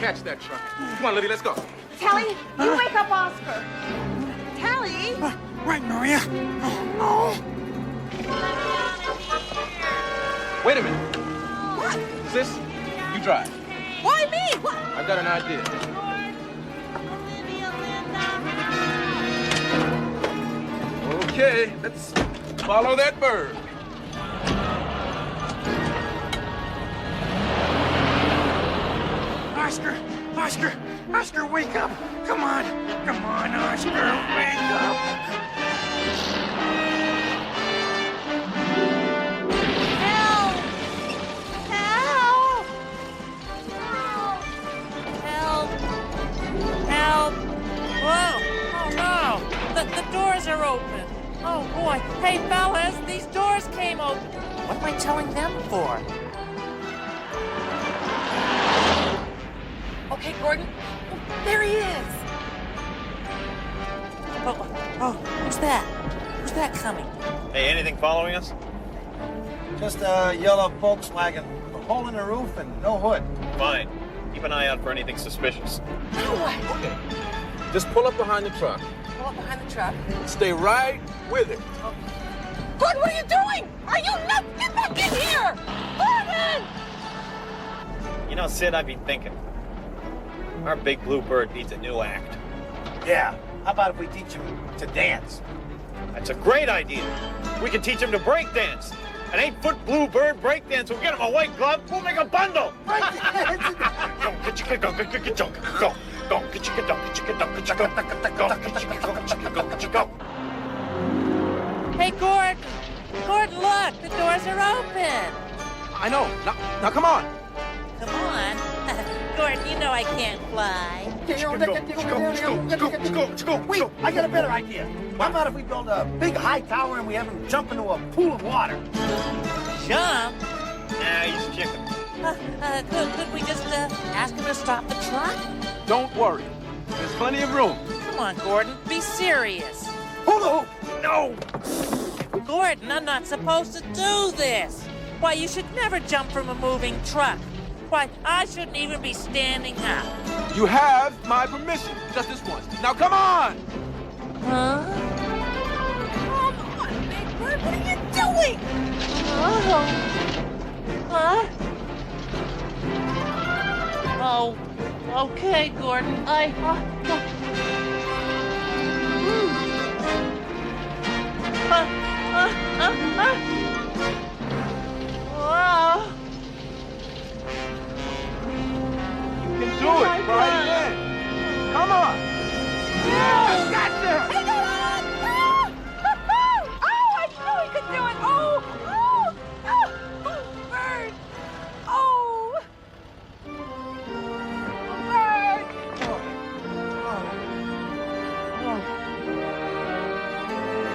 catch that truck. Come on, Liddy, let's go. Tally, you wake up Oscar. Tally? Right, Maria. Oh, Wait a minute. What? Sis, you drive. Why me? What? I've got an idea. Okay, let's follow that bird. Oscar, wake up. Come on, Oscar, wake up. Help! Help! Help! Help! Whoa! Oh no! The doors are open. Oh boy! Hey fellas, these doors came open. What am I telling them for? Okay, Gordon. There he is. Oh, who's that? Who's that coming? Hey, anything following us? Just a yellow Volkswagen, a hole in the roof and no hood. Fine. Keep an eye out for anything suspicious. Now what? Okay. Just pull up behind the truck. Pull up behind the truck. Stay right with it. Gordon, what are you doing? Are you nuts? Get back in here! Gordon! You know, Sid, I've been thinking. Our big blue bird needs a new act. Yeah, how about if we teach him to dance? That's a great idea. We can teach him to break dance. An 8-foot blue bird break dance. We'll get him a white glove. We'll make a bundle. Go, get your go, get your go, go, go, get your go, get your go, get your go, go, get your go, get your go, get your go. Hey, Gordon! Gordon, look! The doors are open! I know. Now come on. Come on. Gordon, you know I can't fly. Wait, I got a better idea. How about if we build a big high tower and we have him jump into a pool of water? Jump? Nah, he's chicken. Could we just ask him to stop the truck? Don't worry. There's plenty of room. Come on, Gordon. Be serious. Hold the hoop! No! Gordon, I'm not supposed to do this. Why, you should never jump from a moving truck. Why, I shouldn't even be standing up. You have my permission, just this once. Now come on! Huh? Come on, Big Bird, what are you doing? Huh? Oh, okay, Gordon.